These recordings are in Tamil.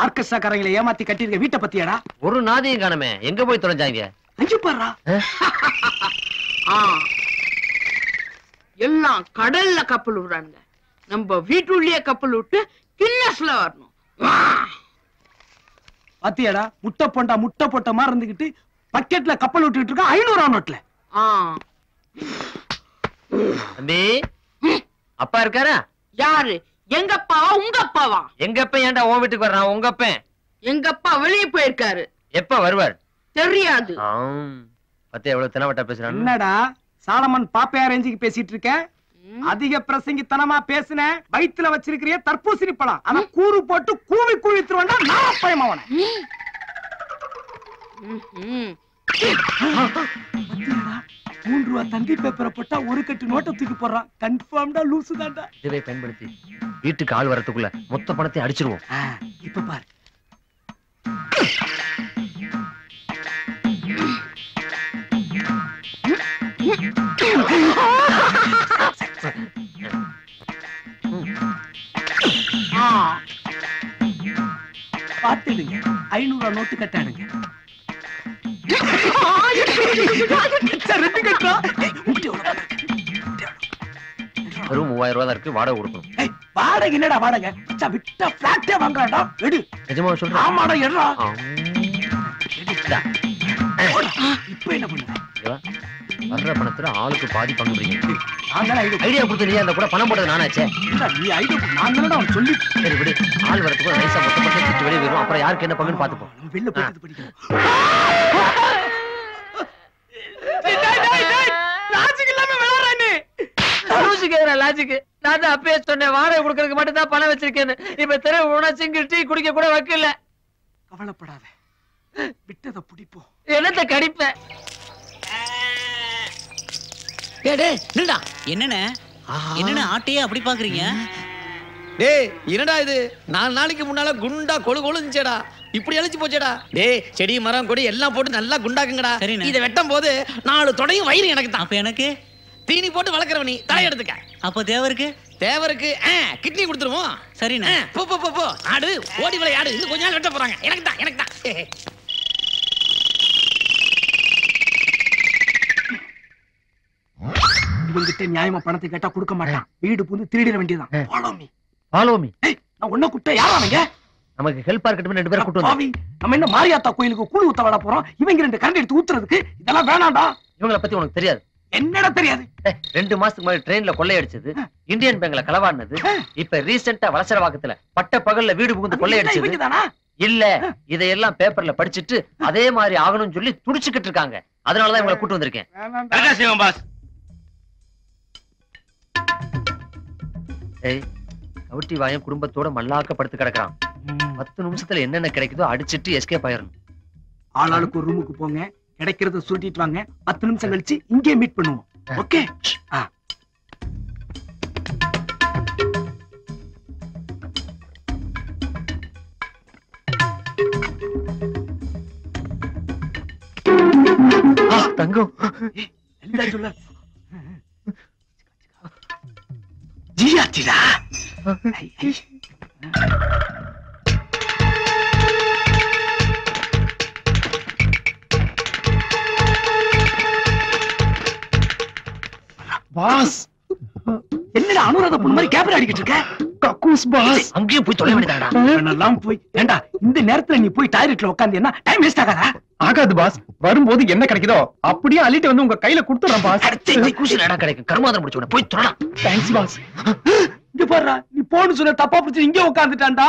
ஆர்கெஸ்ட்ராக்காரங்களை ஏமாத்தி கட்டிருக்க வீட்டை பத்தியாடா? ஒரு நாதியும் காணமே, எங்க போய் தொலைஞ்சாங்க? அஞ்சு பாடுறா. எல்லாம் கடல்ல கப்பல் விடுறாங்க. நம்ம வீட்டுள்ளே கப்பல் விட்டு கின்னஸ்ல வரணும். பாத்தியாடா, முட்டை போட்ட மாதிரி இருந்துகிட்டு பக்கெட்ல கப்பல் விட்டுட்டு இருக்க 500 நோட்ல. தம்பி, அப்பா இருக்காரா? யாரு? எங்க அப்பாவா உங்க அப்பாவா? எங்க அப்பா ஏன்டா உன் வீட்டுக்கு வர்றான்? உங்க அப்பா எங்க அப்பா வெளியே போயிருக்காரு. எப்ப வருவார் தெரியாது. பத்தியா எவ்வளவு தினவட்டா பேசுறான்? என்னடா சாலமன் பாப்பையா ரேஞ்சுக்கு பேசிட்டு இருக்க? அதிக பிரசங்கித்தனமா பேசுன வயித்துல வச்சிருக்கிறிய தர்பூசணி பழம். ஆனா கூறு போட்டு கூவி கூவித்துருவான்டா நான் பயமாவன. 3 ரூபா தந்தி பேப்பரை போட்டா ஒரு கட்டு நோட்டை தூக்கி போடுறான். கன்ஃபார்ம்டா லூசு தான்டா. இதை பயன்படுத்தி வீட்டுக்கு ஆள் வரதுக்குள்ள மொத்த பணத்தை அடிச்சிருவோம். இப்ப பாரு. பாத்துடுங்க, 500 நோட்டு கட்டாடுங்க. வெறும் 3000 ரூபாய் தான் இருக்கு, வாடகை கொடுக்கணும். வாடகை என்னடா வாடகை? விட்ட பிளாட்டே வாங்குறாடா. எடு. நிஜமா சொல்றேன்? ஆமாடா, எடுடா. இப்ப என்ன பண்ணுவ? வர்ற பணத்துல ஆளுக்கு பாதி பங்கு பிடிங்க. ஐடியா கொடுத்து அந்த கூட பணம் போட்டது நானாச்சே. நீ ஐடியா நான் தானடா அவன் சொல்லி. சரி விடு, ஆள் வரதுக்கு நைஸா மொத்த பணத்தை திட்டு வெளியே வரும். அப்புறம் யாருக்கு என்ன பங்குன்னு பாத்துப்போம். வெளில போட்டு படிக்கணும். லாஜிக் இல்லாம விளையாடுறானே. லாஜிக் நான் தான் அப்பயே சொன்னேன், வாடகை கொடுக்கறதுக்கு மட்டும் தான் பணம் வச்சிருக்கேன்னு. இப்ப தெரு உணா சிங்கிள் டீ குடிக்க கூட வைக்கல. கவலைப்படாத, விட்டத பிடிப்போம். என்னத்த கடிப்ப? என்னண்ணா ஆட்டையே அப்படி பாக்குறீங்க? டேய் என்னடா இது? 4 நாளைக்கு முன்னால குண்டா கொழு கொழுந்துச்சேடா, இப்படி அழிச்சு போச்சேடா. டேய் செடி மரம் கொடி எல்லாம் போட்டு நல்லா குண்டாக்குங்கடா. இத வெட்டும் போது 4 தொடையும் வயிறு எனக்கு தான். அப்ப எனக்கு தீனி போட்டு வளர்க்கறவ நீ தலை எடுத்துக்க. அப்ப தேவருக்கு கிட்னி கொடுத்துருவோம். சரிண்ணா. போ போ போ ஆடு, ஓடி விளையாடு. இன்னும் கொஞ்ச நாள் வெட்ட போறாங்க. எனக்கு தான் எனக்கு தான். இவங்கிட்ட நியாயமா பணத்தை கேட்டா கொடுக்க மாட்டான். வீடு புந்து திருடிட வேண்டியதான். Follow me. நான் உன்ன கூட்ட யாராவங்க? நமக்கு ஹெல்ப் இருக்கட்டும் 2 பேரை கூட்டு வந்து. நம்ம என்ன மாரியாத்தா கோயிலுக்கு கூழ் ஊத்த வர போறோம். இவங்க 2 கரண்ட் எடுத்து ஊத்துறதுக்கு இதெல்லாம் வேணாம்டா. இவங்கள பத்தி உனக்கு தெரியாது? என்னடா தெரியாது? 2 மாசத்துக்கு முன்னாடி ட்ரெயின்ல கொள்ளையடிச்சது, இந்தியன் பேங்க்ல களவாடினது, இப்ப ரீசெண்டா வலசரவாக்கத்துல பட்ட பகல்ல வீடு புகுந்து கொள்ளையடிச்சது இல்ல. இதையெல்லாம் பேப்பர்ல படிச்சிட்டு அதே மாதிரி ஆகணும்னு சொல்லி துடிச்சுக்கிட்டு இருக்காங்க. அதனாலதான் இவங்களை கூட்டு வந்திருக்கேன். கவுட்டி வாயம் குடும்பத்தோட மல்லாக்கப்படுத்து கிடக்குறான். 10 நிமிஷத்துல என்னென்ன கிடைக்குதோ அடிச்சிட்டு எஸ்கேப் ஆயிரணும். ஆளாளுக்கு ஒரு ரூமுக்கு போங்க, கிடைக்கிறத சுருட்டிட்டு வாங்க. 10 நிமிஷம் கழிச்சு இங்கே மீட் பண்ணுவோம். ஓகே? தங்கம் சொல்ல ஜியாச்சிடா. பாஸ், என்னடா அனுராதா பொண்ணு மாதிரி கேமரா அடிக்கிட்டு இருக்க? கக்கூஸ் பாஸ். அங்கேயும் போய் தொலை வேண்டியதாடா. எல்லாம் போய் ஏண்டா இந்த நேரத்துல நீ போய் டாய்லெட்ல உட்கார்ந்தேன்னா டைம் வேஸ்ட் ஆகாதா? ஆகாது பாஸ். வரும்போது என்ன கிடைக்குதோ அப்படியே அள்ளிட்டு வந்து உங்க கையில கொடுத்துறேன் பாஸ். கூசில இடம் கிடைக்கும். கர்மாந்திரம் முடிச்சவன போய் தொலைடா. Thanks pass. இங்க பாருடா, நீ போன்னு சொன்ன தப்பா பிடிச்சு இங்கே உட்கார்ந்துட்டான்டா.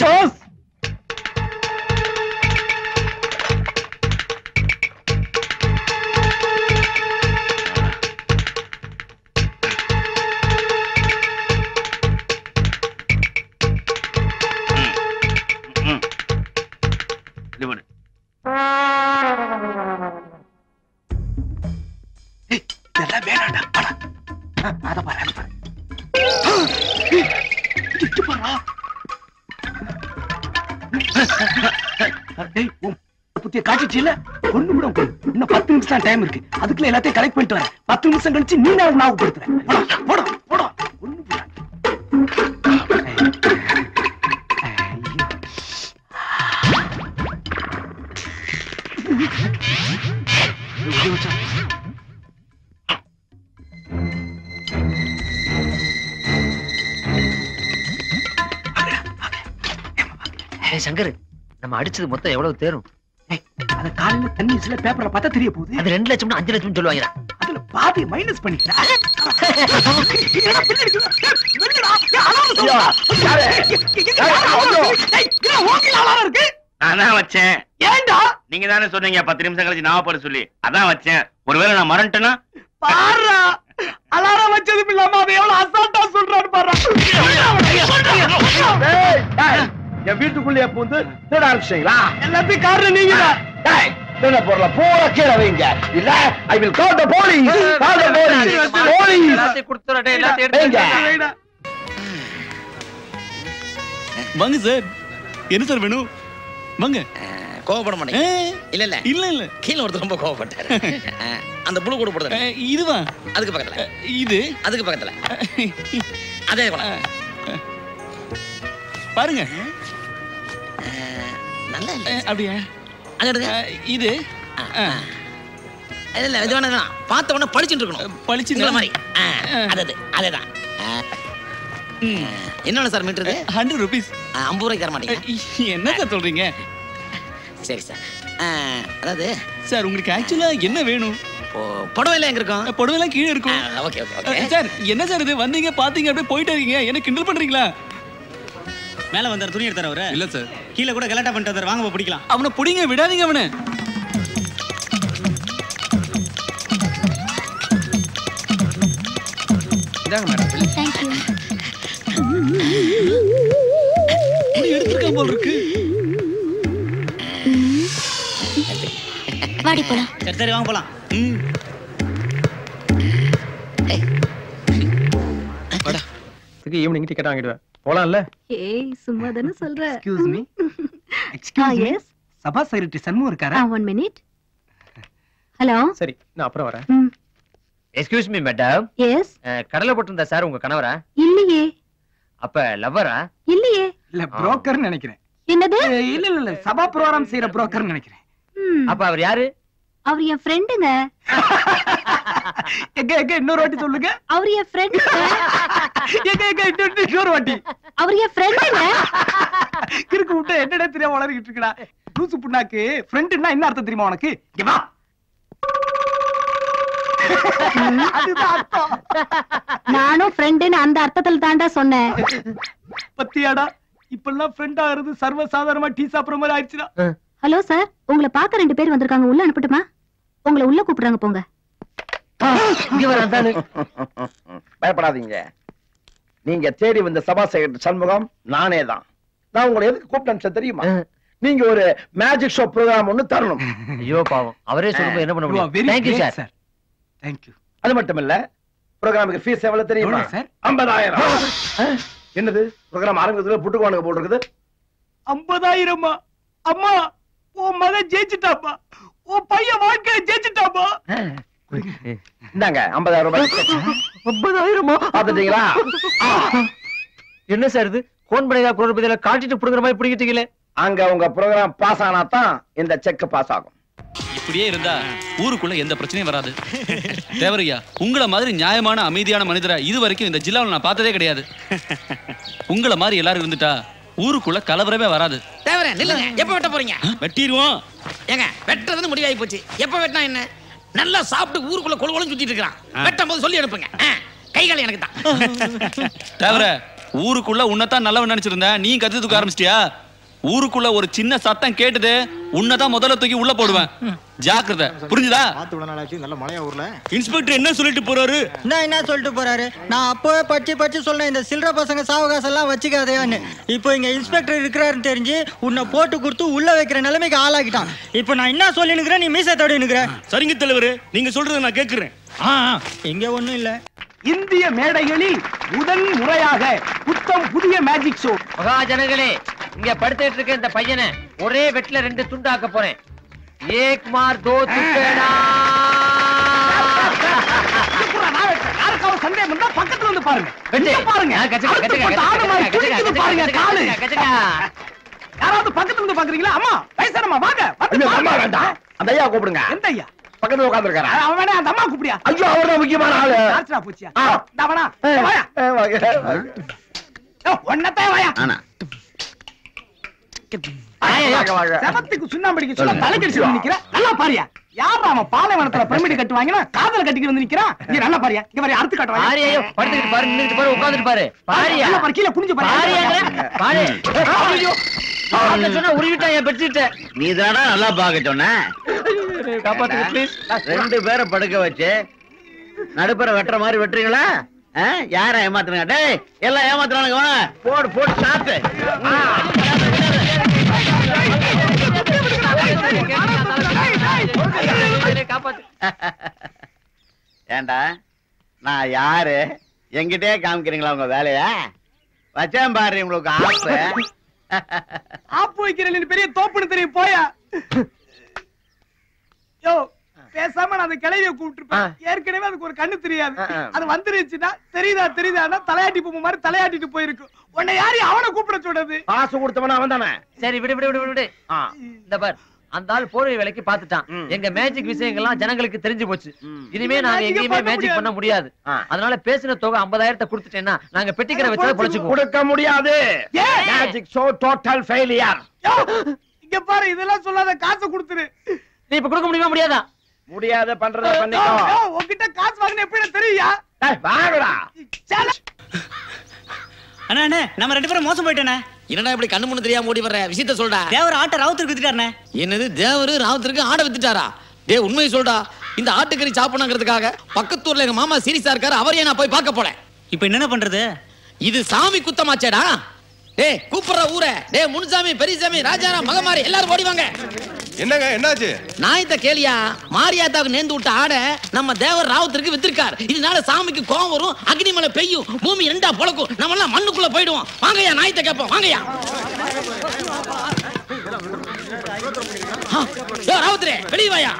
பாஸ் இதெல்லாம் வேணாண்டா. அத பாரு, அத பாரு. இட்டு பாருடா. புத்திய காட்டிட்டு கொண்டு கூட இன்னும் 10 நிமிஷம் தான் டைம் இருக்கு. அதுக்குள்ள எல்லாத்தையும் கலெக்ட் பண்ணிட்டு வரேன். 10 நிமிஷம் கழிச்சு நீ நான் ஞாபகப்படுத்துறேன். போடா போடா கொண்டு போடா. சங்கர், நம்ம அடிச்சது மொத்தம் எவ்வளவு தேரும்? அத காலையில தண்ணி சில பேப்பர்ல பார்த்தா தெரிய போகுது. அது 2 லட்சம் 5 லட்சம் சொல்லுவாங்க. அதுல பாதி மைனஸ் பண்ணிக்கிறேன். நான் வச்சேன். ஏண்டா நீங்க தானே சொன்னீங்க 10 நிமிஷம் கழிச்சு ஞாபகப்படுத்த சொல்லி. அதான் வச்சேன். ஒருவேளை நான் மறந்துட்டேன்னா பாரா அலாரம் வச்சது இல்லாம அவன் எவ்வளவு அசால்ட்டா சொல்றான்னு பாரா. என் வீட்டுக்குள்ளே பூந்து தேட ஆரம்பிச்சீங்களா? எல்லாத்துக்கும் காரணம் நீங்க என்ன பொருளை பூரா கீழே வைங்க. இல்ல I will call the police. Call the police. Police எல்லாத்தையும் கொடுத்துறடே, எல்லாத்தையும் எடுத்து. வாங்க சார். என்ன சார் வேணும்? வாங்க. கோவப்பட மாட்டேங்க. இல்ல இல்ல இல்ல இல்ல கீழ ஒருத்தர் ரொம்ப கோவப்பட்டாரு. அந்த புழு கூட போடுறது. இதுவா? அதுக்கு பக்கத்துல. இது அதுக்கு பக்கத்துல. அதே கூட. பாருங்க. நல்லா இல்ல. அப்படியே. அங்க எடுங்க. இது இல்ல இது வேணா பார்த்த உடனே பளிச்சுட்டு இருக்கணும். பளிச்சுங்கிற மாதிரி. அதேதான். என்ன சார் மீட்டர்? 100 rupees. 50 ரூபாய்க்கு தர மாட்டீங்க? என்ன சார் சொல்றீங்க? சரி சார். அதாவது சார் உங்களுக்கு ஆக்சுவலா என்ன வேணும்? புடவைல எங்க இருக்கும்? புடவைலாம் கீழே இருக்கும். Okay okay okay. சார் என்ன சார் இது வந்தீங்க பாத்தீங்க அப்படியே போயிட்டே இருக்கீங்க. என்ன கிண்டல் பண்றீங்களா? மேல வந்தார் துணி எடுத்தார் அவரு. இல்ல சார். கீழ கூட கலாட்டா பண்ணிட்டு வந்தார். வாங்க பிடிக்கலாம். அவனை புடிங்க, விடாதீங்க அவனை. இதாங்க மேடம். Thank you. புடி எடுத்துக்க போல இருக்கு. வாடி போலாம். சரி சரி வாங்க போலாம். வாடா. இதுக்கு ஈவினிங் டிக்கெட் வாங்கிடுவேன். போலாம்ல? ஏய் சும்மா தான சொல்ற. Excuse me. Excuse me. சபா செக்ரட்டரி சண்முகம் இருக்காரா? 1 minute. ஹலோ. சரி, நான் அப்புறம் வரேன். Excuse me madam. எஸ். கடலை போட்டிருந்தா சார் உங்க கணவரா? இல்லையே. அப்ப லவ்வரா? இல்லையே. இல்ல புரோக்கர்னு நினைக்கிறேன். என்னது? இல்ல இல்ல இல்ல சபா ப்ரோகிராம் செய்யற புரோக்கர்னு நினைக்கிறேன். அப்ப அவர் யாரு? அவர் என் ஃப்ரெண்டுங்க. எங்க இன்னொரு வாட்டி சொல்லுங்க. அவர் என் ஃப்ரெண்டுங்க. எங்க இன்னொரு வாட்டி. அவர் என் ஃப்ரெண்டுங்க. கிறுக்கு விட்டு என்னடா தெரியாம வளர்க்கிட்டு இருக்கடா. லூசு புண்ணாக்கு. ஃப்ரெண்ட்னா என்ன அர்த்தம் தெரியுமா உனக்கு? இங்க வா. அதுதான் அர்த்தம். நானும் ஃப்ரெண்டுன்னு அந்த அர்த்தத்துல தாண்டா சொன்னேன். பத்தியாடா இப்பெல்லாம் ஃப்ரெண்ட் ஆகிறது சர்வ சாதாரணமா டீ சாப்பிடுற மாதிரி ஆயிடுச்சுடா. ஹலோ சார், உங்களை பார்க்க 2 பேர் வந்திருக்காங்க. உள்ள அனுப்பட்டுமா? உங்களை உள்ள கூப்பிடுறாங்க, போங்க. பயப்படாதீங்க. நீங்க தேடி வந்த சபா செக்ரட்டரி சண்முகம் நானே தான். நான் உங்களை எதுக்கு கூப்பிட்டேன் தெரியுமா? நீங்க ஒரு மேஜிக் ஷோ ப்ரோகிராம் ஒன்னு தரணும். ஐயோ பாவம், அவரே சொல்லும்போது என்ன பண்ண முடியும்? Thank you sir. Thank you. அது மட்டும் இல்ல, ப்ரோகிராமுக்கு ஃபீஸ் எவ்வளவு தெரியுமா சார்? 50,000. என்னது ப்ரோகிராம் ஆரம்பிக்கிறதுல புட்டுக்குவானுங்க போல் இருக்குது. 50,000? அம்மா உன் மகன் ஜெயிச்சுட்டாப்பா. உன் பையன் வாழ்க்கையை ஜெயிச்சுட்டாப்பா. இந்தாங்க 50,000 ரூபாய். 50,000? பாத்துட்டீங்களா? என்ன சார் இது? போன் பண்ணியா குரோபதியில காட்டிட்டு புடுங்குற மாதிரி புடிக்கிட்டீங்களே. அங்க உங்க ப்ரோகிராம் பாஸ் ஆனா தான் இந்த செக் பாஸ் ஆகும். இப்படியே இருந்தா ஊருக்குள்ள எந்த பிரச்சனையும் வராது. தேவரையா, உங்களை மாதிரி நியாயமான அமைதியான மனிதரை இது வரைக்கும் இந்த ஜில்லாவில் நான் பார்த்ததே கிடையாது. உங்களை மாதிரி எல்லாரும் இருந்துட்டா ஊருக்குள்ள கலவரமே வராது. தேவரே நில்லுங்க. எப்ப வெட்ட போறீங்க? வெட்டிடுவோம். ஏங்க வெட்டுறதுன்னு முடிவாகி போச்சு. எப்ப வெட்டினா என்ன? நல்லா சாப்பிட்டு ஊருக்குள்ள கொழுகொழுன்னு சுத்திட்டு இருக்கான். வெட்டும் போது சொல்லி அனுப்புங்க. கைகால எனக்கு தான். தேவரே, ஊருக்குள்ள உன்னதான் நல்லவன் நினைச்சிருந்தேன். நீ கத்து தூக்க ஆரம்பிச்சிட்டியா? ஊருக்குள்ள ஒரு சின்ன சத்தம் கேட்டது, உன்னதான் முதல்ல தூக்கி உள்ள போடுவேன். ஜாக்கிரதை, புரிஞ்சுதா? நல்ல மழையா ஊர்ல. இன்ஸ்பெக்டர் என்ன சொல்லிட்டு போறாரு? என்ன சொல்லிட்டு போறாரு? நான் அப்பவே பச்சு சொன்னேன், இந்த சில்லற பசங்க சாவகாசம் எல்லாம் வச்சுக்காதையான்னு. இப்போ இங்க இன்ஸ்பெக்டர் இருக்கிறாருன்னு தெரிஞ்சு உன்னை போட்டு கொடுத்து உள்ள வைக்கிற நிலைமைக்கு ஆளாக்கிட்டான். இப்போ நான் என்ன சொல்லி நிக்கிறேன், நீ மீசை தோடி நிக்கிற. சரிங்க தலைவரு, நீங்க சொல்றதை நான் கேட்கிறேன். இங்க ஒண்ணும் இல்ல. இந்திய மேடைகளில் முதல் முறையாக புத்தம் புதிய மேஜிக் ஷோ. மகாஜனங்களே, இங்க படுத்துட்டு இருக்க இந்த பையனை ஒரே வெட்ல 2 துண்டாக்க போறேன். एक मार दो तुक्केडा யாருக்காவது சந்தேகம் இருந்தா பக்கத்துல வந்து பாருங்க வெட்டி. பாருங்க கச்சக்கா, கச்சக்கா, அடுத்து ஆடு மாதிரி கச்சக்கா, துடிக்குது பாருங்க கச்சக்கா, காலு கச்சக்கா. யாராவது பக்கத்துல இருந்து பாக்குறீங்களா அம்மா வயசானம்மா வாங்க வந்து ஐயோ, பாருங்க. அம்மா வேண்டாம். அந்த ஐயா கூப்பிடுங்க. எந்த ஐயா பக்கத்துல உட்கார்ந்திருக்காரு. அவன் வேணா அந்த அம்மா கூப்பிடியா ஐயோ, அவர்தான் முக்கியமான ஆளு. யாருடா போச்சியா ஆ. டவனா வாயா ஒன்னதே வாயா ஆனா வாங்க, வாங்க. செவத்துக்கு சுண்ணாம்படிக்கு சொல்ல தலைக்கடிச்சு வந்து நிக்கிற நல்லா பாரியா யாரா அவன் பாலைவனத்துல பிரமிடு கட்டுவாங்கன்னா காதல கட்டிட்டு வந்து நிக்கிறான் நீ நல்லா பாரியா இங்க பாரு அறுத்து காட்டுவாங்க பாரு ஐயோ படுத்துக்கிட்டு பாரு நின்னுட்டு பாரு உட்கார்ந்துட்டு பாரு பாரியா நல்லா பாரு கீழ குனிஞ்சு பாரியா பாரு ஐயோ ஆக்க சொன்னா உருவிட்டா என் பெட்ஷீட் நீ தானா நல்லா பாக்க சொன்ன காப்பாத்துங்க ப்ளீஸ் ரெண்டு பேரை படுக்க வச்சு நடுப்புற வெட்டுற மாதிரி வெட்டுறீங்களா யார ஏமாத்துறாங்க டேய் எல்லாம் ஏமாத்துறானுங்க வா போடு போடு சாப்பிட்டு காப்பாத்து ஏண்டா நான் யாரு என்கிட்டயே காமிக்கிறீங்களா உங்க வேலைய வச்சேன் பாரு உங்களுக்கு ஆப்பு ஆப்பு வைக்கிற நீ பெரிய தோப்புன்னு தெரியும் போயா யோ பேசாம நான் அந்த கிளைய கூப்பிட்டுருப்பேன் ஏற்கனவே அதுக்கு ஒரு கண்ணு தெரியாது அது வந்துருச்சுன்னா தெரியுதா தலையாட்டி பூ மாதிரி தலையாட்டிட்டு போயிருக்கு உன்னை யாரு அவனை கூப்பிட சொல்றது காசு கொடுத்தவன அவன் தானே. சரி விடு விடு விடு விடு இந்த பார் அந்த ஆள் போர்வை வேலைக்கு பாத்துட்டான் எங்க மேஜிக் விஷயங்கள்லாம் ஜனங்களுக்கு தெரிஞ்சு போச்சு இனிமே நாங்க எங்கேயுமே மேஜிக் பண்ண முடியாது அதனால பேசின தொகை 50,000 கொடுத்துட்டேன்னா நாங்க பெட்டிக்கிற வச்சதை பொழைச்சுக்குவோம் கொடுக்க முடியாது. Magic show total failure. இங்க பாரு இதெல்லாம் சொல்லாத காசை கொடுத்துரு நீ இப்ப கொடுக்க முடியுமா முடியாதா முடியாத பண்றத பண்ணிக்கோ. உன்கிட்ட காசு வாங்கின எப்படி தெரியா டேய் வாங்கடா. அண்ணா அண்ணா நம்ம ரெண்டு பேரும் மோசம் போயிட்டேனே. என்னடா இப்படி கண்ணு முன்னு தெரியாம ஓடி வர்ற விஷயத்த சொல்டா. தேவர் ஆட்டை ராவுத்தருக்கு வித்துட்டாருண்ணே. என்னது தேவரு ராவுத்தருக்கு ஆடை வித்துட்டாரா? டேய் உண்மையை சொல்டா. இந்த ஆட்டுக்கறி சாப்பிடணுங்கிறதுக்காக பக்கத்தூர்ல எங்க மாமா சீரியஸா இருக்காரு. அவரையே நான் போய் பார்க்க போறேன். இப்போ என்ன பண்றது? இது சாமி குத்தமாச்சேடா. டேய் கூப்பிடுற ஊரே. டேய் முனுசாமி பெரியசாமி ராஜாராம் மகமாரி எல்லாரும் ஓடி வாங்க. என்னங்க என்னாச்சு? நாயத்த கேளியா மாரியாத்தாவுக்கு நேர்ந்து விட்ட ஆடை நம்ம தேவர் ராவுத்தருக்கு வித்திருக்கார். இதனால சாமிக்கு கோவம் வரும், அக்னிமலை பெய்யும், பூமி ரெண்டா பொளக்கும், நம்ம எல்லாம் மண்ணுக்குள்ள போயிடுவோம். வாங்கய்யா நாயத்த கேட்போம் வாங்கய்யா. ராவுத்தரே வெளியே வாயா.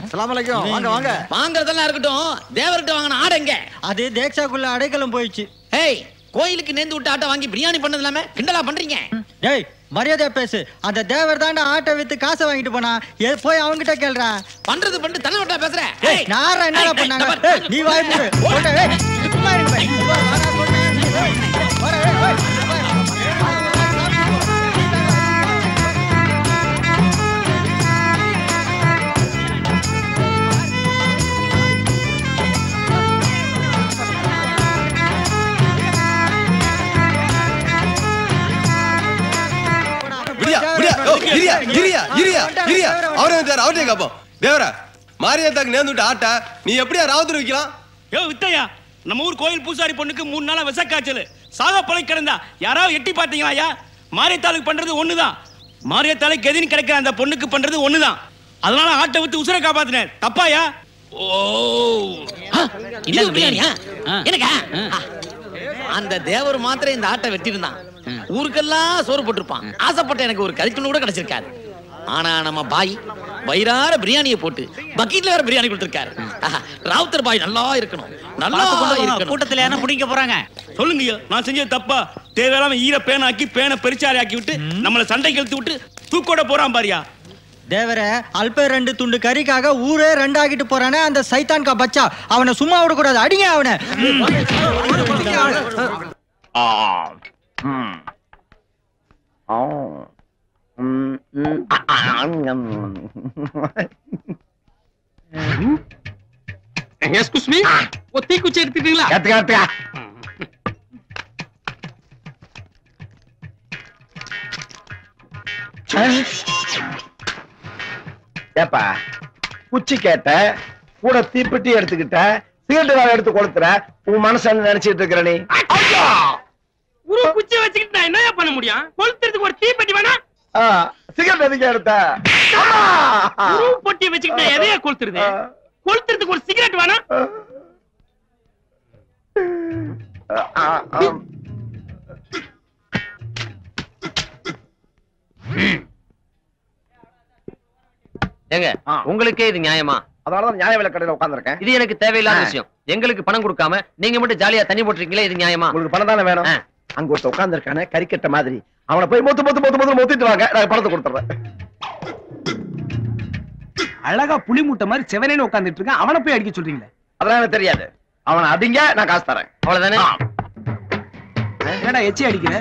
அஸ்ஸலாமு அலைக்கும். வாங்க வாங்க. வாங்குறதெல்லாம் இருக்கட்டும், தேவர்கிட்ட வாங்கின ஆடை எங்க? அது தேக்ஷாக்குள்ள அடைக்கலம் போயிடுச்சு. ஏய் கோயிலுக்கு நேர்ந்து விட்ட ஆட்டை வாங்கி பிரியாணி பண்ணது இல்லாம கிண்டலா பண்றீங்க? டேய் மரியாதையா பேசு. அந்த தேவர் தாண்ட ஆட்டை வித்து காசை வாங்கிட்டு போனா போய் அவங்கிட்ட கேள்றா. பண்றது பண்ணி தலை விட்டா பேசுற. நாரா என்னடா பண்ணாங்க? நீ வாய் மூடு. போடா ஏய் சும்மா இருங்க பை. வாடா போடா. வாடா ஏய். அவரே கேப்போம். தேவரா மாரியாத்தாக்கு நேர்ந்துட்டு ஆட்டா நீ எப்படியா ராவுத்தர் வைக்கலாம்? யோ வித்தையா, நம்ம ஊர் கோயில் பூசாரி பொண்ணுக்கு 3 நாளா விசக்காய்ச்சல். சாக பழை கிடந்தா யாராவது எட்டி பாத்தீங்களா ஐயா? மாரியத்தாளுக்கு பண்றது ஒண்ணுதான். மாரியத்தாளுக்கு எதின்னு கிடைக்கிற அந்த பொண்ணுக்கு பண்றது ஒண்ணுதான். அதனால ஆட்டை விட்டு உசுரை காப்பாத்தினேன். தப்பாயா? இது பிரியாணியா? எனக்கா? அந்த தேவர் மாத்திரம் இந்த ஆட்டை வெட்டிருந்தான் ஊருக்கெல்லாம் சோறு போட்டிருப்பான். ஆசைப்பட்ட எனக்கு ஒரு கறித்துண்டு கூட கிடைச்சிருக்காது. ஆனா நம்ம பாய் வயிறார பிரியாணியை போட்டு பக்கெட்ல வேற பிரியாணி கொடுத்திருக்காரு. ராவுத்தர் பாய் நல்லா இருக்கணும், நல்லா இருக்கணும். கூட்டத்துல யாரும் பிடிக்க போறாங்க. சொல்லுங்க நான் செஞ்சது தப்பா? தேவையில்லாம ஈர பேனாக்கி பேனை பெருச்சாரி ஆக்கி விட்டு நம்மள சண்டைக்கு இழுத்து விட்டு தூக்கோட போறான் பாரியா. தேவர அல்ப 2 துண்டு கறிக்காக ஊரே 2 ஆகிட்டு போறானே அந்த சைத்தான் கா பச்சா. அவனை சும்மா விட கூடாது. அடிங்க அவனை. எஸ்கூஸ் மீ ஓ தீக்குச்சி எடுத்துட்டீங்களா? எடுத்துக்க. ஏப்பா குச்சி கேட்ட கூட தீப்பெட்டி எடுத்துக்கிட்ட சிகரெட் வேலை எடுத்து கொளுத்துற உன் மனசு நினைச்சிட்டு இருக்கிற நீ? ஒரு குச்சி வச்சுக்கிட்டு நான் என்ன பண்ண முடியும்? கொளுத்துறதுக்கு ஒரு தீப்பெட்டி வேணா? சிகரெட் எதுக்கு எடுத்த? ஒரு பொட்டி வச்சுக்கிட்டு நான் எதையா கொளுத்துறது? கொளுத்துறதுக்கு ஒரு சிகரெட் வேணா? ஏங்க உங்களுக்கே இது நியாயமா? அதனாலதான் நியாய விலை கடையில உட்கார்ந்திருக்கேன். இது எனக்கு தேவையில்லாத விஷயம். எங்களுக்கு பணம் கொடுக்காம நீங்க மட்டும் ஜாலியா தண்ணி போட்டுருக்கீங்களே, இது நியாயமா? உங்களுக்கு பணம் தானே வேணும். அங்க ஒருத்த உட்கார்ந்திருக்கானே கறிக்கட்ட மாதிரி, அவனை போய் மொத்திட்டு வாங்க, நான் பணத்தை கொடுத்துறேன். அழகா புலி மூட்டை மாதிரி செவனேன்னு உட்கார்ந்துட்டு இருக்கான், அவனை போய் அடிக்க சொல்றீங்களே? அதெல்லாம் எனக்கு தெரியாது. அவனை அடிங்க, நான் காசு தரேன். அவ்வளவுதானே? என்னடா எச்சி அடிக்கிற?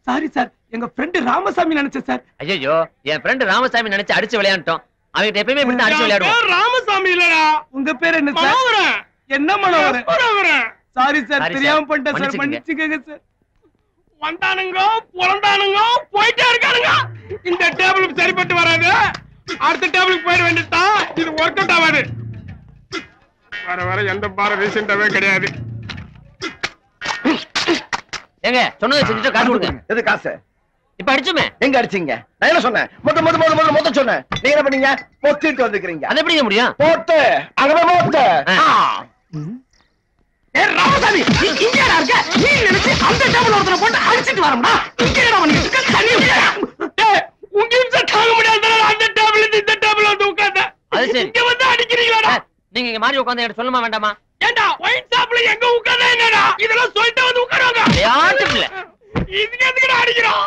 சாரி சார், எங்க ஃப்ரெண்ட் ராமசாமி நினைச்சேன் சார். ஐயோ, என் ஃப்ரெண்ட் ராமசாமி நினைச்சு அடிச்சு விளையாண்டோம். அவங்கிட்ட எப்பயுமே இப்படி அடிச்சு விளையாடுவோம். ராமசாமி இல்லடா. உங்க பேர் என்ன சார்? என்ன மனோகரன்? சாரி சார், தெரியாம பண்ணிட்டேன் சார், மன்னிச்சுக்கங்க சார். வந்தானுங்க புலந்தானுங்க போயிட்டே இருக்கானுங்க. இந்த டேபிளுக்கு சரிப்பட்டு வராது, அடுத்த டேபிளுக்கு போயிட வேண்டியதுதான். இது ஒர்க் அவுட் ஆகாது. வர வர எந்த பாரம் ரீசெண்டாவே கிடையாது. ஏங்க சொன்னதை செஞ்சுட்டு காசு கொடுங்க. எது காசு? இப்ப அடிச்சுமே. எங்க அடிச்சீங்க? நான் என்ன சொன்னேன்? மொத்த சொன்னேன். நீங்க என்ன பண்ணீங்க? மொத்திட்டு வந்துக்கிறீங்க. அது எப்படிங்க முடியும்? போட்டு அங்கவே மொத்த. ராமசாமி, நீ இங்கேடா இருக்க? நீ நினைச்சு அந்த டேபிள் ஒருத்தனை போட்டு அடிச்சிட்டு வரணும்டா. இங்கேடா பண்ணிட்டு இருக்க? தண்ணி டேய், உங்க இம்சை தாங்க முடியாதனால அந்த டேபிள் இந்த டேபிள் வந்து உட்கார்ந்தேன். அது சரி. இங்க வந்து அடிக்கிறீங்களாடா? நீங்க இங்க மாதிரி உட்கார்ந்து எனக்கு சொல்லமா வேண்டாமா? ஏண்டா ஒயிட் ஷாப்ல எங்க உட்கார்ந்தா என்னடா? இதெல்லாம் சொல்லிட்டு வந்து உட்காருவாங்க. யாருமில்ல. இதுக்கு எதுக்குடா அடிக்கிறோம்?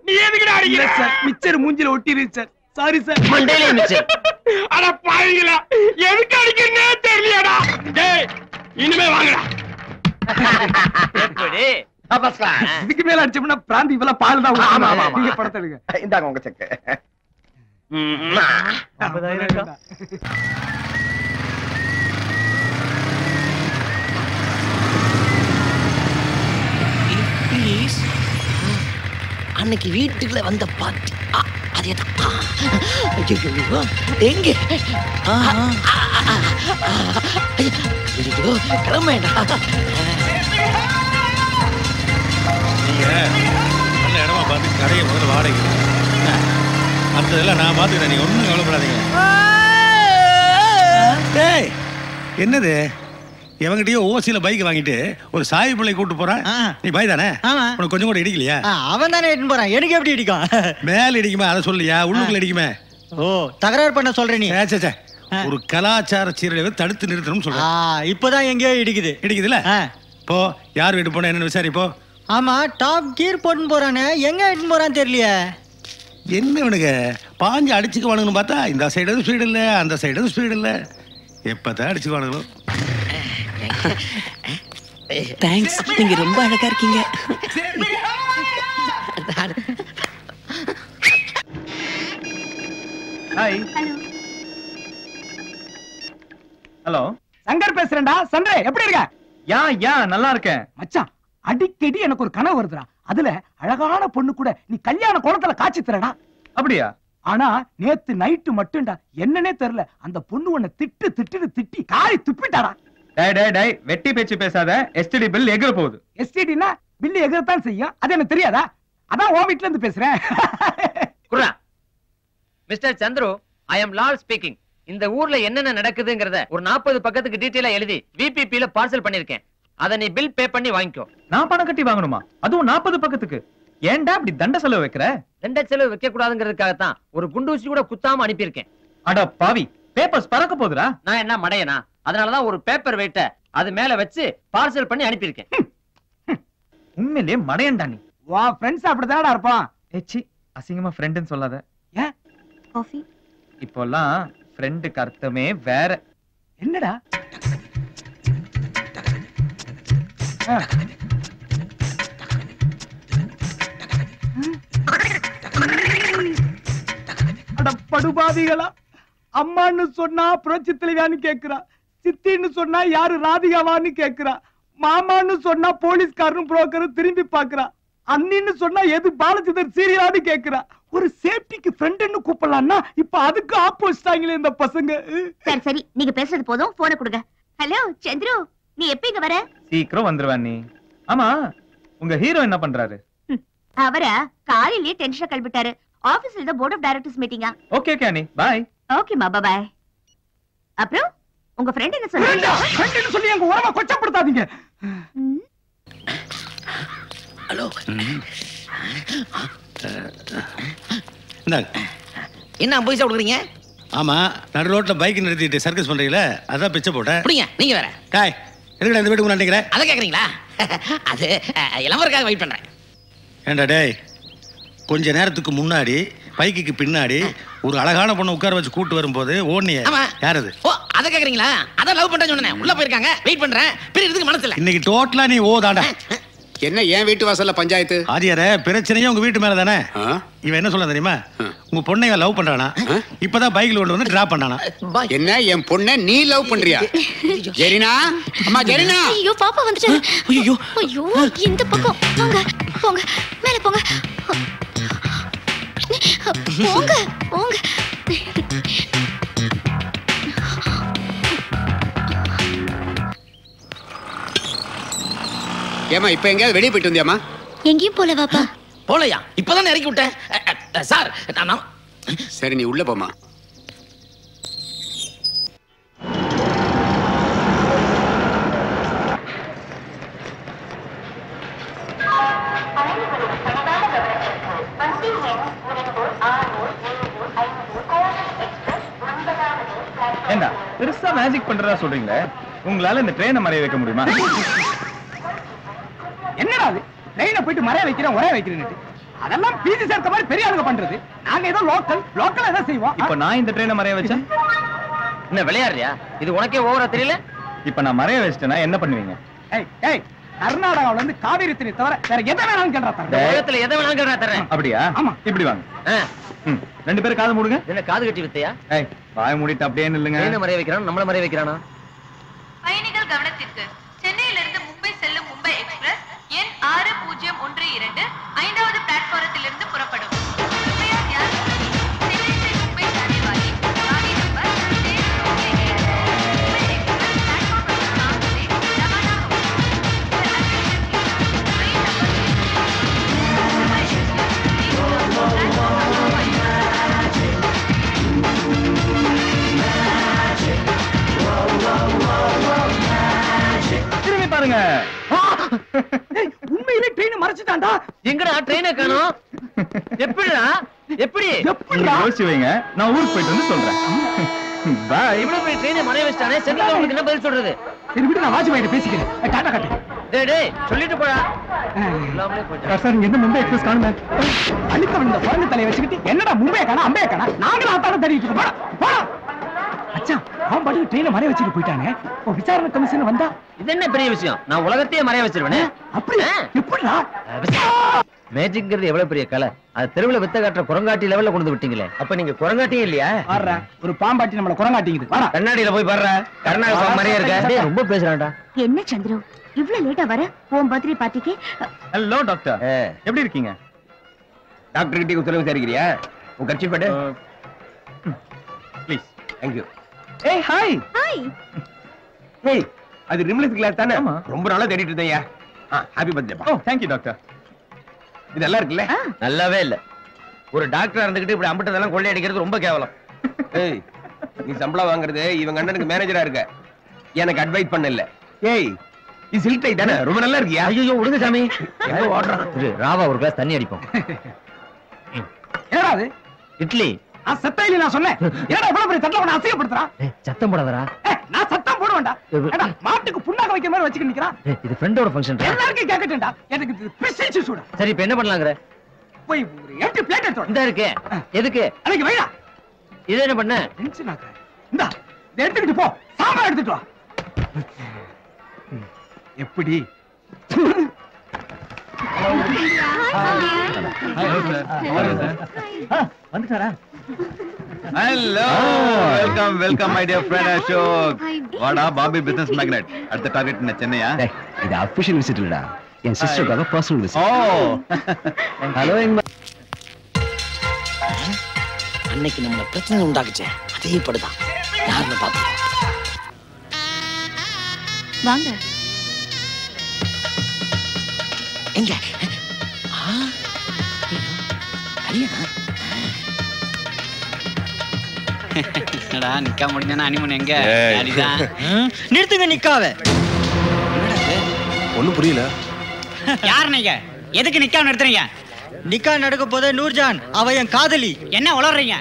நீ எதுக்குடா அடிக்கிற? சார், மிச்சர் மூஞ்சில ஒட்டிருச்சு சார். Sorry sir. மண்டையில மிச்சர். அட பாவிங்களா, எதுக்கு அடிக்கிறனே தெரியலடா. டேய், இனிமே வாங்கடா. எப்படி? இதுக்கு மேல அடிச்சோம்னா பிராந்தி இவ்வளவு பால் தான் ஊத்தணும். நீங்க படத்தை எடுங்க. இந்தாங்க உங்க செக். அன்னைக்கு வீட்டுக்குள்ள வந்த பாட்டி அதேதான். எங்க கிளம்பேண்டா. நீங்க நல்ல இடமா பார்த்து கடையை முதல்ல வாடகை, அடுத்ததெல்லாம் நான் பார்த்துக்கிறேன். நீங்க ஒன்றும் கவலைப்படாதீங்க. டேய், என்னது எவங்கிட்டயோ ஓசியில பைக் வாங்கிட்டு ஒரு சாய் பிள்ளை கூட்டு போறான். நீ பாய் தானே? உனக்கு கொஞ்சம் கூட இடிக்கலையா? அவன் தானே எடுத்து போறான், எனக்கு எப்படி இடிக்கும்? மேல இடிக்குமா அதை சொல்லியா, உள்ளுக்குள்ள இடிக்குமே? ஓ, தகராறு பண்ண சொல்ற நீ? ஒரு கலாச்சார சீரழிவை தடுத்து நிறுத்தணும் சொல்றேன். இப்பதான் எங்கேயோ இடிக்குதுல. போ, யார் வீட்டு போன என்னன்னு விசாரிப்போ. ஆமா, டாப் கீர் போட்டு போறானே, எங்க எடுத்து போறான்னு தெரியலையே. என்ன இவனுங்க பாஞ்சு அடிச்சுக்குவானுங்கன்னு பார்த்தா இந்த சைடு எதுவும் ஸ்பீடு இல்லை, அந்த சைடு எதுவும் ஸ்பீடு இல்லை. எப்பதான் அடிச்சுக்குவானுங்களோ. தேங்க்ஸ், நீங்க ரொம்ப அழகா இருக்கீங்க. ஹாய். ஹலோ, சங்கர் பேசுறேன்டா. சண்டே, எப்படி இருக்க? யா நல்லா இருக்கேன் மச்சான். அடிக்கடி எனக்கு ஒரு கனவு வருதுடா. அதுல அழகான பொண்ணு கூட நீ கல்யாண கோலத்துல காட்சி தரடா. அப்படியா? ஆனா நேத்து நைட்டு மட்டும்டா, என்னன்னே தெரியல, அந்த பொண்ணு உன்னை திட்டி காரி துப்பிட்டாடா. டேய் வெட்டி பேச்சு பேசாத. எஸ்டிடி பில் எகிற போகுது. எஸ்டிடினா பில் எகிரத்தான் செய்யும், அது எனக்கு தெரியாதா? அதான் உன் வீட்ல இருந்து பேசுறேன். குர்ரா. மிஸ்டர் சந்துரு, ஐ அம் லால் ஸ்பீக்கிங். இந்த ஊர்ல என்னென்ன நடக்குதுங்கறத ஒரு 40 பக்கத்துக்கு டீடைலா எழுதி விபிபில பார்சல் பண்ணிருக்கேன். அத நீ பில் பே பண்ணி வாங்கிக்கோ. நான் பணம் கட்டி வாங்கணுமா? அதுவும் 40 பக்கத்துக்கு? ஏன்டா இப்படி தண்ட செலவு வைக்கிற? தண்ட செலவு வைக்க கூடாதுங்கிறதுக்காகத்தான் ஒரு குண்டூசி கூட குத்தாம அனுப்பியிருக்கேன். அட பாவி, பேப்பர்ஸ் பறக்க போகுதுடா. நான் என்ன மடையனா? அதனாலதான் ஒரு பேப்பர் வெயிட்ட அது மேல வச்சு பார்சல் பண்ணி அனுப்பியிருக்கேன். உண்மையிலே மடையன்டா நீ. வா, ஃப்ரெண்ட்ஸ் அப்படிதான்டா இருப்பான். ஏச்சி, அசிங்கமா ஃப்ரெண்ட்னு சொல்லாத. ஏன்? காஃபி. இப்போலாம் ஃப்ரெண்டுக்கு அர்த்தமே வேற. என்னடா? அட படுபாவிகளா, அம்மான்னு சொன்னா புரட்சி தலைவியான்னு கேக்குறா, சித்தின்னு சொன்னா யாரு ராதிகாவான்னு கேக்குறா, மாமான்னு சொன்னா போலீஸ்காரனும் புரோக்கரும் திரும்பி பாக்குறா, அண்ணின்னு சொன்னா எது பாலச்சந்தர் சீரியலான்னு கேக்குறா. ஒரு சேஃப்டிக்கு ஃப்ரெண்ட்னு கூப்பிடலாம்னா இப்ப அதுக்கு ஆப்போசிட்டாங்களே இந்த பசங்க. சரி சரி, நீங்க பேசுறது போதும், போனை கொடுங்க. ஹலோ சந்திரு, நீ எப்ப இங்க வர? சீக்கிரம் வந்துருவான் நீ. ஆமா, உங்க ஹீரோ என்ன பண்றாரு? அவரா காலையிலேயே டென்ஷன் கிளம்பிட்டாரு. ஆபீஸ்ல போர்ட் ஆஃப் டைரக்டர்ஸ் மீட்டிங்கா. ஓகே அண்ணி, பாய். ஓகே மா, பாய். அப்புறம் உங்க ஃப்ரெண்ட் என்ன சொன்னாங்க? ஃப்ரெண்ட்னு சொல்லி எங்க உறவை கொச்சப்படுத்தாதீங்க. ஹலோ. என்ன பைசா கொடுக்குறீங்க? ஆமா, நடு ரோட்ல பைக் நிறுத்திட்டு சர்க்கஸ் பண்றீங்களே, அதான் பிச்சை போட்டேன். அப்படிங்க, நீங்க வேற. டேய், எதுக்குடா இந்த வீட்டுக்கு நினைக்கிறேன்? அதை கேக்குறீங்களா? அது இளவரக்காக வெயிட் பண்றேன். ஏண்டா டேய், கொஞ்ச நேரத்துக்கு முன்னாடி பைக்குக்கு பின்னாடி ஒரு அழகான பொண்ணு உட்கார வச்சு கூட்டு வரும்போது ஓடுனியே, யார் அது? ஓ, அதை கேக்குறீங்களா? அதான் லவ் பண்றேன்னு சொன்னேன். உள்ள போயிருக்காங்க, வெயிட் பண்றேன். பிரிக்கிறதுக்கு மனசு இல்ல. இன்னைக்கு டோட்டலா நீ தாண்டா. என்ன ஏன் வீட்டு வாசல்ல பஞ்சாயத்து? ஆதியாரே, பிரச்சனையே உங்க வீட்டு மேல தானே. இவன் என்ன சொல்ல தெரியுமா? உங்க பொண்ணை லவ் பண்றானா, இப்பதான் பைக்ல கொண்டு வந்து டிராப் பண்ணானா. என்ன என் பொண்ணை நீ லவ் பண்றியா? ஜெரினா, அம்மா ஜெரினா. ஐயோ பாப்பா வந்துட்டாரு. ஐயோ ஐயோ, இந்த பக்கம் போங்க போங்க, மேல போங்க போங்க போங்க. ஏமா இப்ப எங்கயாவது வெளியே போயிட்டு வந்தியாமா? எங்கேயும் போல வாப்பா. போலையா? இப்பதான் இறக்கி விட்டேன் சார். சரி, நீ உள்ள போமா. ஏண்டா பெருசா மேஜிக் பண்றதா சொல்றீங்களே, உங்களால இந்த ட்ரெயினை மறைய வைக்க முடியுமா? என்னடா அது? ட்ரெயினை போயிட்டு மறைய வைக்கிறேன் ஒரே வைக்கிறேன்னு அதெல்லாம் பீதி சேர்த்த மாதிரி பெரிய ஆளுங்க பண்றது. நாங்க ஏதோ லோக்கல் ஏதோ செய்வோம். இப்ப நான் இந்த ட்ரெயினை மறைய வச்சேன், என்ன விளையாடுறியா? இது உனக்கே ஓவரா தெரியல? இப்ப நான் மறைய வச்சிட்டேன்னா என்ன பண்ணுவீங்க? கர்நாடகாவில இருந்து காவிரி தண்ணி தவிர வேற எதை வேணாலும் கேட்டா தரேன். உலகத்துல எதை வேணாலும் கேட்டா தரேன். அப்படியா? ஆமா. இப்படி வாங்க. ரெண்டு பேரும் காது மூடுங்க. என்ன காது கட்டி வித்தையா? வாய மூடிட்டு அப்படியே நில்லுங்க. என்ன மறைய வைக்கிறான்? நம்மள மறைய வைக்கிறானா? பயணிகள் கவனத்திற்கு, சென்னையிலிருந்து மும்பை செல்லும் மும்பை எக்ஸ்பிரஸ் எண் 6012 ஐந்தாவது பிளாட்பாரத்திலிருந்து புறப்படும். திரும்பி பாருங்க. உண்மையிலே ட்ரெயின் மறைச்சிட்டான்டா. எங்கடா ட்ரெயினை காணோம்? எப்படிடா? எப்படி யோசிச்சு வைங்க, நான் ஊருக்கு போயிட்டு வந்து சொல்றேன். பாய். இவ்வளவு பெரிய ட்ரெயினை மறைய வச்சிட்டானே, சென்னையில உங்களுக்கு என்ன பதில் சொல்றது? சரி விட்டு, நான் வாட்ச்மேன் பேசிக்கிறேன். டாடா காட்டு. டேய் சொல்லிட்டு போடா. சார் என்ன மும்பை எக்ஸ்பிரஸ் காணுமே? அழுத்த இந்த குரங்கு தலையை வச்சுக்கிட்டு என்னடா மும்பை காணா அம்பே காணா நாங்களும் ஆத்தாட தேடிட்டு இருக்கோம். போடா அச்சா, அவன் பாட்டுக்கு ட்ரெயினை மறைய வச்சுட்டு போயிட்டானே. இப்போ விசாரணை கமிஷன் வந்தா இது என்ன பெரிய விஷயம்? நான் உலகத்தையே மறைய வச்சிருவேனே. அப்படியா? எப்படிடா? மேஜிக்ங்கிறது எவ்வளவு பெரிய கலை. அது தெருவுல வித்த காட்டுற குரங்காட்டி லெவல்ல கொண்டு விட்டீங்களே. அப்ப நீங்க குரங்காட்டியே இல்லையா? பாடுற ஒரு பாம்பாட்டி நம்மள குரங்காட்டிங்குது. வாடா கண்ணாடியில போய் பாடுற. கர்நாடகா மாதிரியே இருக்க. ரொம்ப பேசுறான்டா. என்ன சந்திரு இவ்வளவு லேட்டா வர? உன் பர்த்டே பார்ட்டிக்கு. ஹலோ டாக்டர், எப்படி இருக்கீங்க? டாக்டர் கிட்ட உத்தரவு விசாரிக்கிறியா? உன் கட்சி பட்டு ப்ளீஸ். Thank you. ஏய் ஹாய். ஹாய். ஏய், அது ரிம்லெஸ் கிளாஸ் தானே? ரொம்ப நாளா தேடிட்டு இருந்தேயா. Happy birthday. Oh thank you doctor. இது நல்லா இருக்குல்ல? நல்லாவே இல்ல. ஒரு டாக்டரா இருந்துகிட்டு இப்படி அம்பட்டதெல்லாம் கொள்ளை அடிக்கிறது ரொம்ப கேவலம். ஏய், நீ சம்பளம் வாங்குறது இவங்க அண்ணனுக்கு மேனேஜரா இருக்க, எனக்கு அட்வைஸ் பண்ணல. ஏய், இது சில்க் டை தானே? ரொம்ப நல்லா இருக்கியா? ஐயோ விடுங்க சாமி. எங்க ஓடுறான்? ராவா ஒரு கிளாஸ் தண்ணி அடிப்போம். என்னடா அது? இட்லி. சத்தம் நான் சொன்னேன். என்னடா இவ்வளவு பெரிய தட்டல உன்னை அசிங்கப்படுத்துறா? சத்தம் போடாதடா. நான் சத்தம் போடுவேன்டா. ஏடா மாட்டுக்கு புண்ணாக வைக்கிற மாதிரி வச்சிட்டு நிக்கறான். இது ஃப்ரெண்டோட ஃபங்க்ஷன். எல்லாருக்கும் கேக்கட்டேன்டா. எனக்கு இது பிசிச்சு சூடா. சரி இப்போ என்ன பண்ணலாம்ங்கற? போய் ஒரு எம்டி பிளேட் எடுத்து வா. இந்த இருக்கு. எதுக்கு? அன்னைக்கு வைடா. இத என்ன பண்ண? டென்ஷன் ஆகுற. இந்தா இத எடுத்துட்டு போ. சாம்பார் எடுத்துட்டு வா. எப்படி? வந்துட்டாரா? Hello, welcome welcome my dear friend Ashok. வாடா பாபி பிசினஸ் மேக்னெட். அடுத்த டார்கெட் என்ன சென்னையா? இது அபிஷியல் விசிட் இல்லடா, என் சிஸ்டருக்காக பர்சனல் விசிட். ஓ ஹலோ. அன்னைக்கு நம்மள பிரச்சனை உண்டாக்குச்சே, அதே படுதான். யாருன்னு பாத்து வாங்க. எங்க? கல்யாணம்? என்னடா நிக்கா முடிஞ்சா அனிமன் எங்க அடிதான் நிறுத்துங்க நிக்காவே. ஒண்ணும் புரியல. யார் நீங்க? எதுக்கு நிக்கா நிறுத்துறீங்க? நிக்கா நடக்க போதே நூர்ஜான் அவ என் காதலி. என்ன உளறீங்க?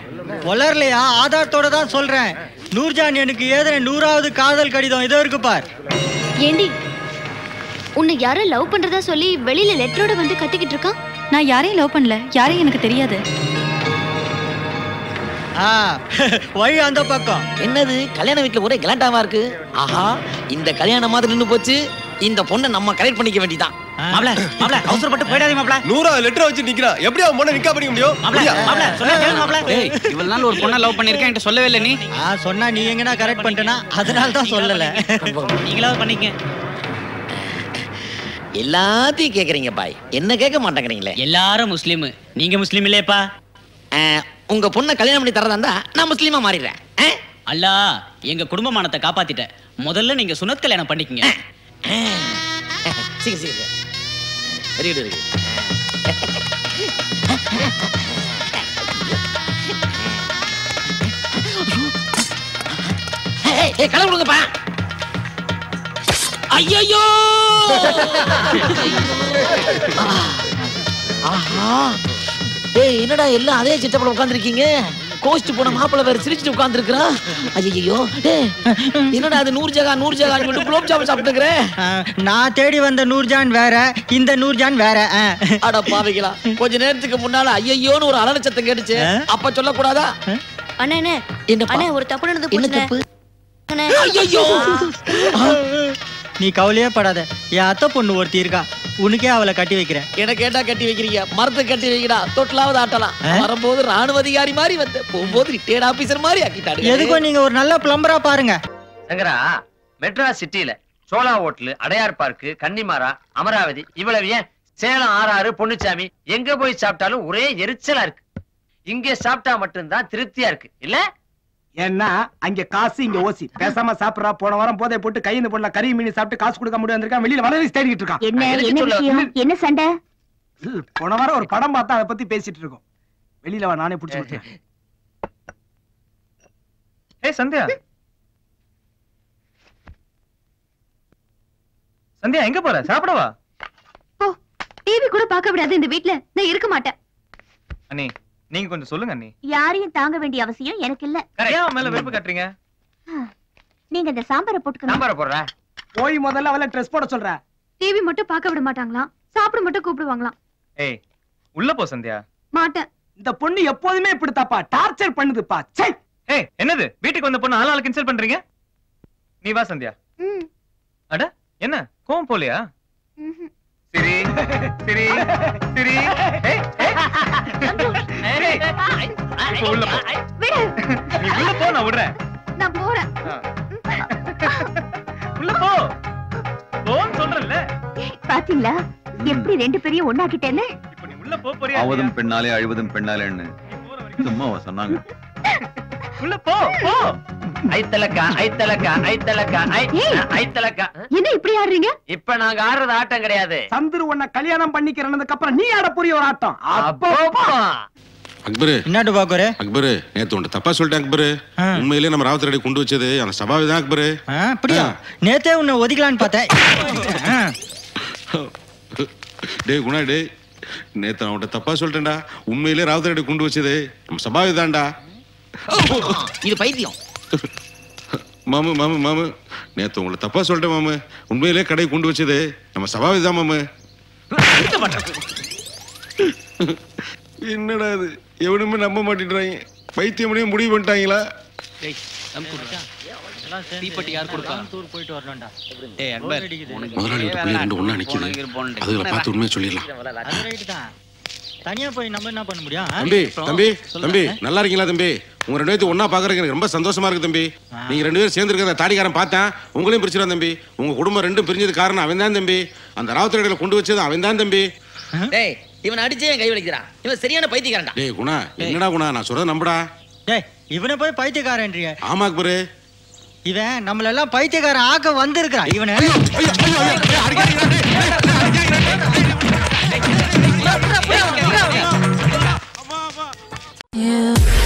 உளரலையா? ஆதாரத்தோட தான் சொல்றேன். நூர்ஜான் எனக்கு ஏதன 100வது காதல் கடிதம் இதோ இருக்கு பார். ஏண்டி உன்னை யாரோ லவ் பண்றதா சொல்லி வெளியில லெட்டரோட வந்து கத்திக்கிட்டு இருக்கான். நான் யாரையும் லவ் பண்ணல, யாரையும் எனக்கு தெரியாது. வழி அந்த பக்கம். என்னது கல்யாண வீட்டுல ஒரே கலாட்டாவா இருக்கு? ஆஹா, இந்த கல்யாணம் மாதிரி நின்னு போச்சு. இந்த பொண்ணை நம்ம கரெக்ட் பண்ணிக்க வேண்டியதான். மாப்ள மாப்ள அவசரப்பட்டு போயிடாதீங்க மாப்ள. 100 லெட்டர் வச்சு நிக்கிறா. எப்படி அவன் பொண்ணை நிக்கா பண்ணிக்க முடியும்? மாப்ள மாப்ள சொல்ல கேளு மாப்ள. ஏய் இவ்வளவு நாள் ஒரு பொண்ணை லவ் பண்ணிருக்கேன் என்கிட்ட சொல்லவே இல்ல நீ. சொன்னா நீ எங்கனா கரெக்ட் பண்ணிட்டனா அதனால தான் சொல்லல. நீங்களாவது பண்ணிக்க. எல்லாத்தையும் கேக்குறீங்க பாய், என்ன கேட்க மாட்டேங்கிறீங்களே. எல்லாரும் முஸ்லீம், நீங்க முஸ்லீம் இல்லையப்பா. உங்க பொண்ணை கல்யாணம் பண்ணி தரதா இருந்தா நான் முஸ்லீமா மாறிடுறேன். அல்லா எங்க குடும்ப மானத்தை காப்பாத்திட்ட. முதல்ல நீங்க சுனத் கல்யாணம் பண்ணிக்கங்க. சீக்கிரம் சீக்கிரம். Very good very good. ஏய் கலை கொடுங்கப்பா. ஐயோ ஆஹா, ஏய் என்னடா எல்லாம் அதே சிட்டப்பட உட்கார்ந்துருக்கீங்க? கோஸ்ட் போன மாப்பிள்ளை வேற சிரிச்சுட்டு உட்கார்ந்துருக்கா. ஐயோ டேய் என்னடா அது நூர்ஜஹான் சொல்லிட்டு குலோப் ஜாமுன் சாப்பிட்டுக்கிறேன். நான் தேடி வந்த நூர்ஜான் வேற, இந்த நூர்ஜான் வேற. அட பாவிகளா, கொஞ்ச நேரத்துக்கு முன்னால ஐயோன்னு ஒரு அலற சத்தம் கேட்டுச்சு. அப்ப சொல்லக்கூடாதா? அண்ணே அண்ணே ஒரு தப்பு நடந்து போச்சு. என்ன தப்பு? ஐயோ நீ கவலையே படாத. என் அத்தை பொண்ணு ஒருத்தி இருக்கா, உனக்கே அவளை கட்டி வைக்கிறேன். எனக்கு கேட்டா கட்டி வைக்கிறீங்க? மரத்தை கட்டி வைக்கிறா, தொட்டிலாவது ஆட்டலாம். வரும்போது ராணுவ அதிகாரி மாதிரி வந்து, போகும்போது ரிட்டையர்ட் ஆபீசர் மாதிரி ஆக்கிட்டாரு. எதுக்கும் நீங்க ஒரு நல்ல பிளம்பரா பாருங்க. சங்கரா, மெட்ராஸ் சிட்டில Chola Hotel, Adyar Park, Connemara, Amaravati, இவ்வளவு ஏன் சேலம் ஆறாறு, பொன்னுச்சாமி எங்க போய் சாப்பிட்டாலும் ஒரே எரிச்சலா இருக்கு. இங்க சாப்பிட்டா மட்டும்தான் திருப்தியா இருக்கு இல்ல? ஏன்னா அங்க காசு இங்க ஓசி. பேசாம சாப்பிடுறா. போன வாரம் போதை போட்டு கையில பொண்ணல கறி மீன் சாப்பிட்டு காசு கொடுக்க முடியாது வந்திருக்கான். வெளியில வரவே தேடிட்டு இருக்கான். என்ன சண்டை? போன வாரம் ஒரு படம் பார்த்தா அதை பத்தி பேசிட்டு இருக்கோம். வெளியில வா, நானே புடிச்சு விட்டேன். ஏய் சந்தியா, சந்தியா எங்க போற? சாப்பிடவா? ஓ, டிவி கூட பார்க்க விடாது இந்த வீட்ல. நான் இருக்க மாட்டேன். அண்ணி நீங்க கொஞ்சம் சொல்லுங்க அண்ணி. யாரையும் தாங்க வேண்டிய அவசியம் எனக்கு இல்ல. ஏன் மேல வெறுப்பு காட்டுறீங்க? நீங்க இந்த சாம்பாரை போட்டுக்கணும். சாம்பாரை போடுற? போய் முதல்ல அவளை ட்ரெஸ் போட சொல்ற. டிவி மட்டும் பார்க்க விட மாட்டாங்களாம், சாப்பிட மட்டும் கூப்பிடுவாங்களாம். ஏய் உள்ள போ சந்தியா. மாட்டேன். இந்த பொண்ணு எப்போதுமே இப்படித்தாப்பா, டார்ச்சர் பண்ணுதுப்பா. சை. ஏய் என்னது வீட்டுக்கு வந்த பொண்ணு ஆளாளுக்கு இன்சல்ட் பண்றீங்க? நீ வா சந்தியா. அட என்ன கோவம் போலையா? சரி சரி சரி. உள்ள போ. நீ உள்ள போ, நான் விடுறேன். நான் போறேன். உள்ள போ. போன்னு சொல்றேன்ல. பாத்தீங்களா எப்படி ரெண்டு பேரையும் ஒண்ணாக்கிட்டேன்னு? இப்போ நீ உள்ள போ போறியா? ஆவதும் பெண்ணாலே அழுவதும் பெண்ணாலேன்னு சும்மா சொன்னாங்க. உள்ள போ போ. ஐத்தலக்கா ஐத்தலக்கா ஐத்தலக்கா ஐத்தலக்கா. என்ன இப்படி ஆடுறீங்க? இப்ப நாங்க ஆடுறது ஆட்டம் கிடையாது. சந்துரு உன்னை கல்யாணம் பண்ணிக்கிறதுக்கு அப்புறம் நீ ஆட புரிய ஒரு ஆட்டம். அக்பரு என்னட்டு பாக்குற? அக்பரு நேத்து உன்ட்ட தப்பா சொல்லிட்டேன் அக்பரு. உண்மையிலே நம்ம ராவத் ரெடி கொண்டு வச்சது அந்த சபாவி தான் அக்பரு. அப்படியா? நேத்தே உன்னை ஒதுக்கலான்னு பார்த்தேன். டேய் குணா டேய், நேத்து நான் உன்ட்ட தப்பா சொல்லிட்டேன்டா. உண்மையிலே ராவத் ரெடி கொண்டு வச்சது நம்ம சபாவி தான்டா. இது பைத்தியம். மாமு மாமு மாமு, நேத்து உங்களை தப்பா சொல்லிட்டேன் மாமு. உண்மையிலே கடை கொண்டு வச்சது நம்ம சபாவி தான் மாமு. என்னடா இது, எவனுமே நம்ப மாட்டேன்றாங்க. பைத்தியமனே முடிவு பண்ணிட்டாங்களா? தீப்பெட்டி யார் கொடுப்பா? டூர் போயிட்டு வரணும்டா. டேய் அக்பர், முதலாளி வீட்டு பிள்ளை ரெண்டு ஒண்ணா நிக்குது. அதுல பார்த்து உண்மையை சொல்லிடலாம். அது ரைட் தான். தனியா போய் நம்ம என்ன பண்ண முடியும்? தம்பி தம்பி தம்பி, நல்லா இருக்கீங்களா தம்பி? உங்க ரெண்டு பேரும் ஒண்ணா பாக்குறதுக்கு எனக்கு ரொம்ப சந்தோஷமா இருக்கு தம்பி. நீங்க ரெண்டு பேரும் சேர்ந்து இருக்கிற தாடிக்காரன் பார்த்தேன். உங்களையும் பிரிச்சிருவான் தம்பி. உங்க குடும்பம் ரெண்டும் பிரிஞ்சது காரணம் அவன் தான் தம்பி. அந்த ராவத்தடையில கொண்டு வச்சது அவன் தான் தம்பி. டேய் இவன் அடிச்சே கை வலிக்கிறான். இவன் சரியான பைத்தியக்காரன்டா. டேய் குணா, என்னடா குணா நான் சொல்றத நம்புடா. டேய் இவனை போய் பைத்தியக்காரன்றிய? ஆமா அக்பரு, இவன் நம்மள எல்லாம் பைத்தியக்காரன் ஆக்க வந்திருக்கான். இவனை Yeah.